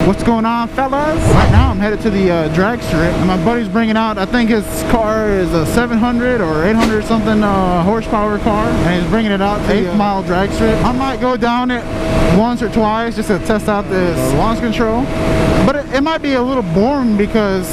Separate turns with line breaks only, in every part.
What's going on, fellas? Right now I'm headed to the drag strip, and my buddy's bringing out, I think his car is a 700 or 800 something horsepower car, and he's bringing it out to 8 Mile drag strip. I might go down it once or twice just to test out this launch control, but it might be a little boring because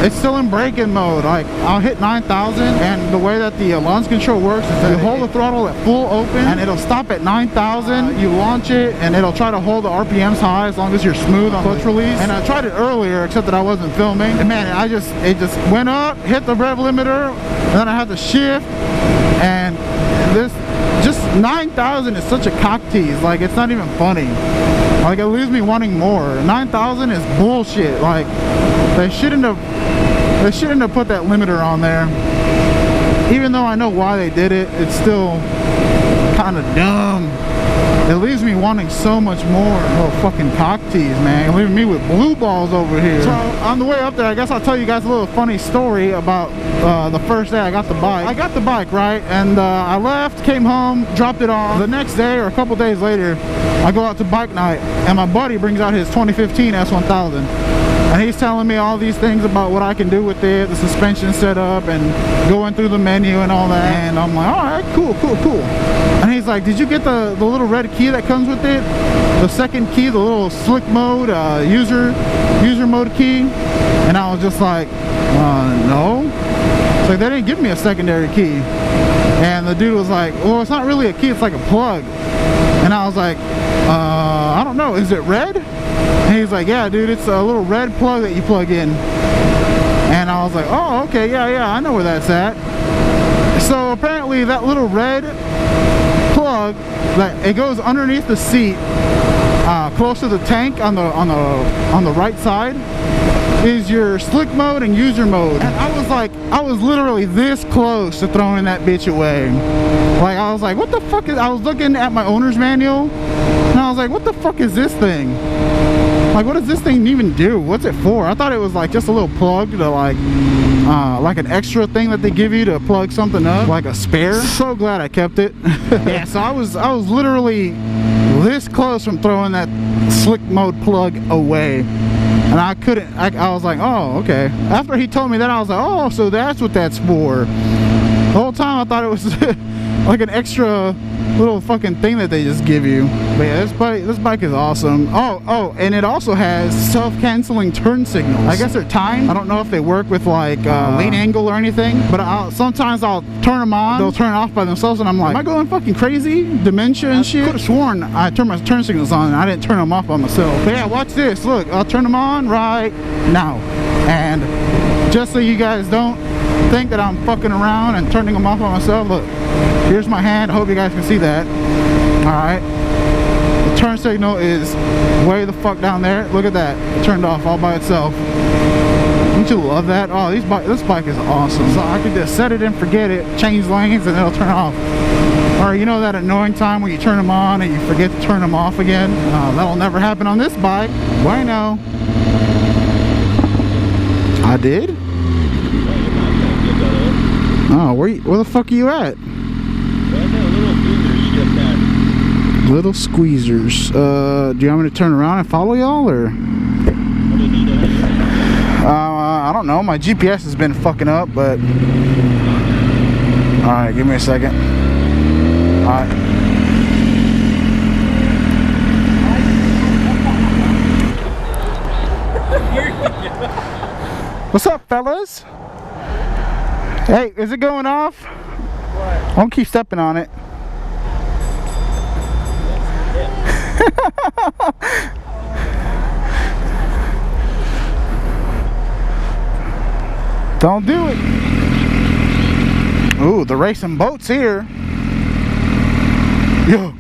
it's still in braking mode. Like, I'll hit 9,000, and the way that the launch control works is that you hold the throttle at full open and it'll stop at 9,000. You launch it and it'll try to hold the RPMs high as long as you're smooth on clutch release. And I tried it earlier, except that I wasn't filming, and man, it just went up, hit the rev limiter, and then I had to shift, and this just 9,000 is such a cock tease. Like, it's not even funny. Like, it leaves me wanting more. 9,000 is bullshit. Like, they shouldn't have put that limiter on there. Even though I know why they did it, it's still kind of dumb. It leaves me wanting so much more. Oh, fucking cock tease, man. Leaving me with blue balls over here. So, on the way up there, I guess I'll tell you guys a little funny story about the first day I got the bike. I got the bike, right? And I left, came home, dropped it off. The next day, or a couple days later, I go out to bike night, and my buddy brings out his 2015 S1000. And he's telling me all these things about what I can do with it, the suspension setup, and going through the menu and all that. And I'm like, all right, cool. And he's like, did you get the little red key that comes with it? The second key, the little slick mode, user mode key? And I was just like, no. It's like, they didn't give me a secondary key. And the dude was like, well, it's not really a key, it's like a plug. And I was like, I don't know, is it red? And he's like, yeah, dude, it's a little red plug that you plug in. And I was like, oh, okay, yeah, I know where that's at. So apparently that little red plug, that it goes underneath the seat, close to the tank on the right side, is your slick mode and user mode. And I was literally this close to throwing that bitch away. Like, I was like, what the fuck is, I was looking at my owner's manual, and I was like, what the fuck is this thing? Like, what does this thing even do? What's it for? I thought it was like just a little plug to like an extra thing that they give you to plug something up, like a spare. So glad I kept it. Yeah, so I was literally this close from throwing that slick mode plug away. And I couldn't, I was like, oh, okay. After he told me that, I was like, oh, so that's what that's for. The whole time I thought it was like an extra little fucking thing that they just give you. But yeah, this bike is awesome. Oh, and it also has self-canceling turn signals. I guess they're timed. I don't know if they work with like lean angle or anything, but sometimes I'll turn them on, they'll turn off by themselves, and I'm like, am I going fucking crazy? Dementia and shit? I could have sworn I turned my turn signals on and I didn't turn them off by myself. But yeah, watch this. Look, I'll turn them on right now. And just so you guys don't think that I'm fucking around and turning them off by myself, look, here's my hand. I hope you guys can see that. Alright, the turn signal is way the fuck down there. Look at that, it turned off all by itself. Don't you love that? Oh, this bike is awesome. So I could just set it and forget it, change lanes, and it'll turn off. Or you know that annoying time when you turn them on and you forget to turn them off again? That'll never happen on this bike. Bueno. I did? Oh, where the fuck are you at? Little squeezers. Do you want me to turn around and follow y'all, or? I don't know. My GPS has been fucking up, but. Alright, give me a second. Alright. What's up, fellas? Hey, is it going off? What? Don't keep stepping on it. Don't do it. Ooh, the racing boats here. Yo.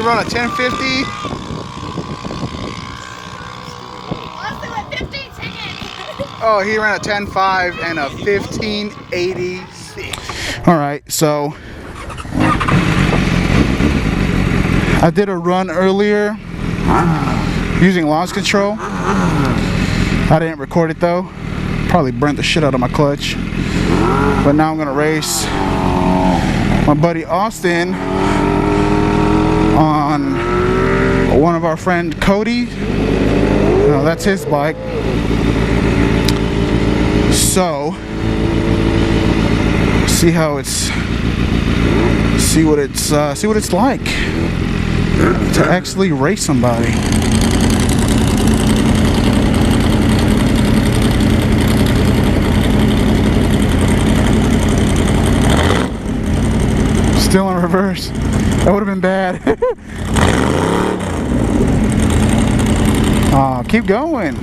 run a 1050.
Also at 15 seconds.
Oh, he ran a 10.5 and a 1586. All right, so I did a run earlier using launch control. I didn't record it though. Probably burnt the shit out of my clutch. But now I'm gonna race my buddy Austin on one of our friend Cody. No, that's his bike. So see what it's like to actually race somebody. Still in reverse. That would have been bad. Keep going.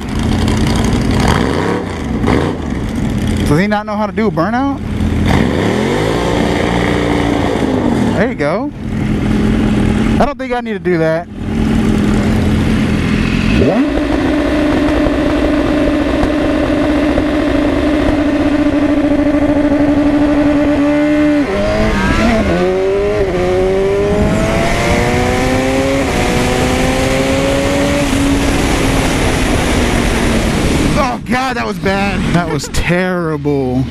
Does he not know how to do a burnout? There you go. I don't think I need to do that. Oh God, that was bad. That was terrible.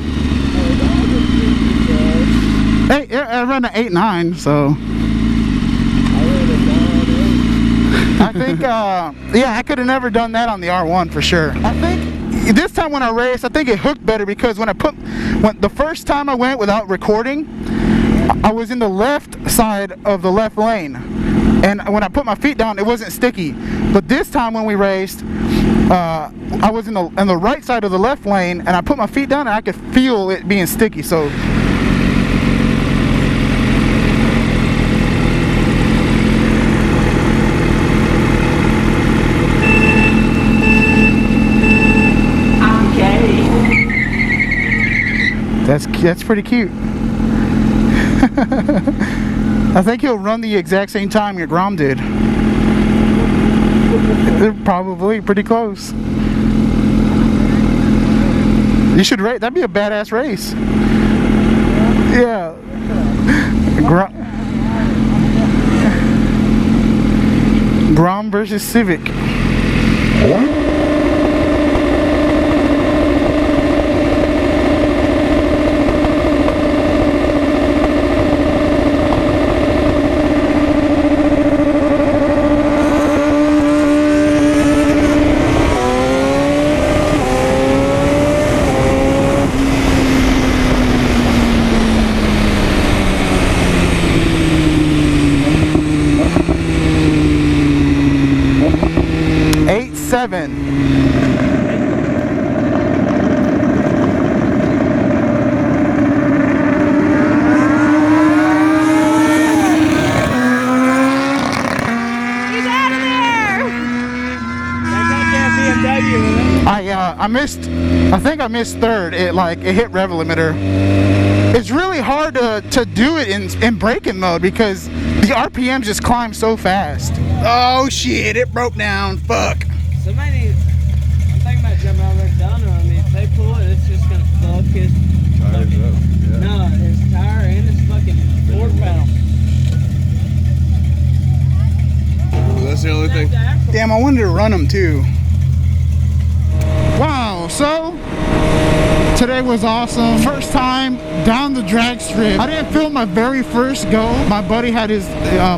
Hey, I ran an 8.9, so I think, yeah, I could have never done that on the R1 for sure. I think this time when I raced, I think it hooked better because when the first time I went without recording, I was in the left side of the left lane, and when I put my feet down, it wasn't sticky. But this time when we raced, I was in the right side of the left lane, and I put my feet down, and I could feel it being sticky. So. That's pretty cute. I think he'll run the exact same time your GROM did. Probably pretty close. You should race. That'd be a badass race. Yeah. GROM versus CIVIC. 7. I think I missed third. It hit rev limiter. It's really hard to do it in braking mode because the RPMs just climb so fast. Oh shit, it broke down. Fuck.
Somebody, I'm thinking about jumping out there down on me. If they pull it, it's just gonna fuck his tires up. Yeah. No, his tire and his fucking fork panel.
Well, that's the only thing.
Damn, I wanted to run them too. Wow, so today was awesome. First time down the drag strip. I didn't film my very first go. My buddy had his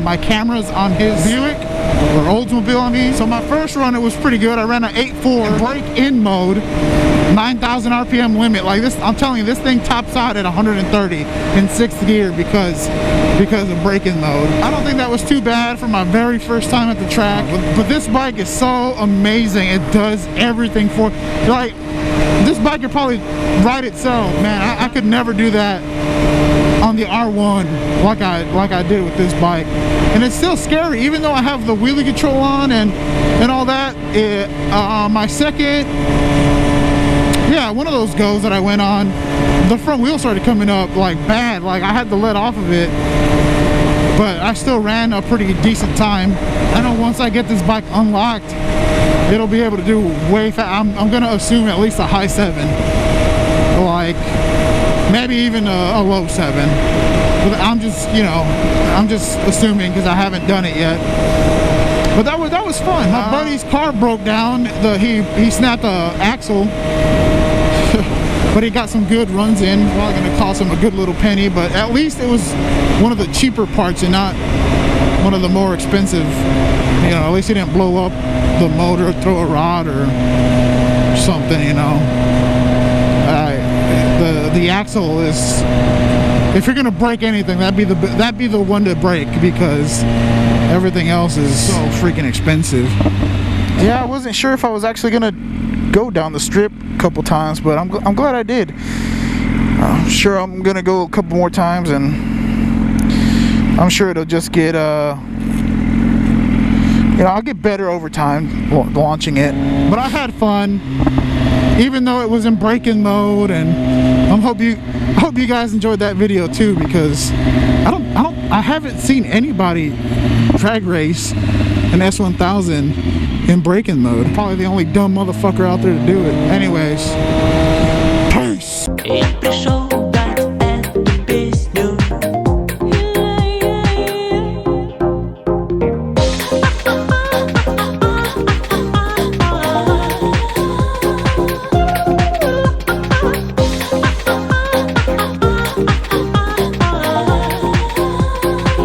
my cameras on his Buick, or Oldsmobile I mean. So my first run, it was pretty good. I ran an 8.4 break-in mode, 9,000 RPM limit. Like this, I'm telling you, this thing tops out at 130 in 6th gear because of break-in mode. I don't think that was too bad for my very first time at the track. But this bike is so amazing. It does everything for, like, this bike could probably ride itself, man. I could never do that on the R1 like I did with this bike. And it's still scary, even though I have the wheelie control on and all that. My second, yeah, one of those goes that I went on, the front wheel started coming up like bad. Like I had to let off of it. but I still ran a pretty decent time. I know once I get this bike unlocked, it'll be able to do way fast. I'm gonna assume at least a high 7, like maybe even a low 7. But I'm just, you know, I'm just assuming because I haven't done it yet. But that was fun. My buddy's car broke down. He snapped the axle, but he got some good runs in. Probably gonna cost him a good little penny, but at least it was one of the cheaper parts and not one of the more expensive. You know, at least he didn't blow up the motor, or throw a rod or something. You know, the axle is. If you're gonna break anything, that'd be the one to break, because everything else is so freaking expensive. Yeah, I wasn't sure if I was actually gonna go down the strip a couple times, but I'm glad I did. I'm sure I'm gonna go a couple more times, and I'm sure it'll just get you know, I'll get better over time launching it. But I had fun, even though it was in braking mode, and I hope you guys enjoyed that video too, because I haven't seen anybody drag race an S1000 in braking mode. Probably the only dumb motherfucker out there to do it. Anyways, peace.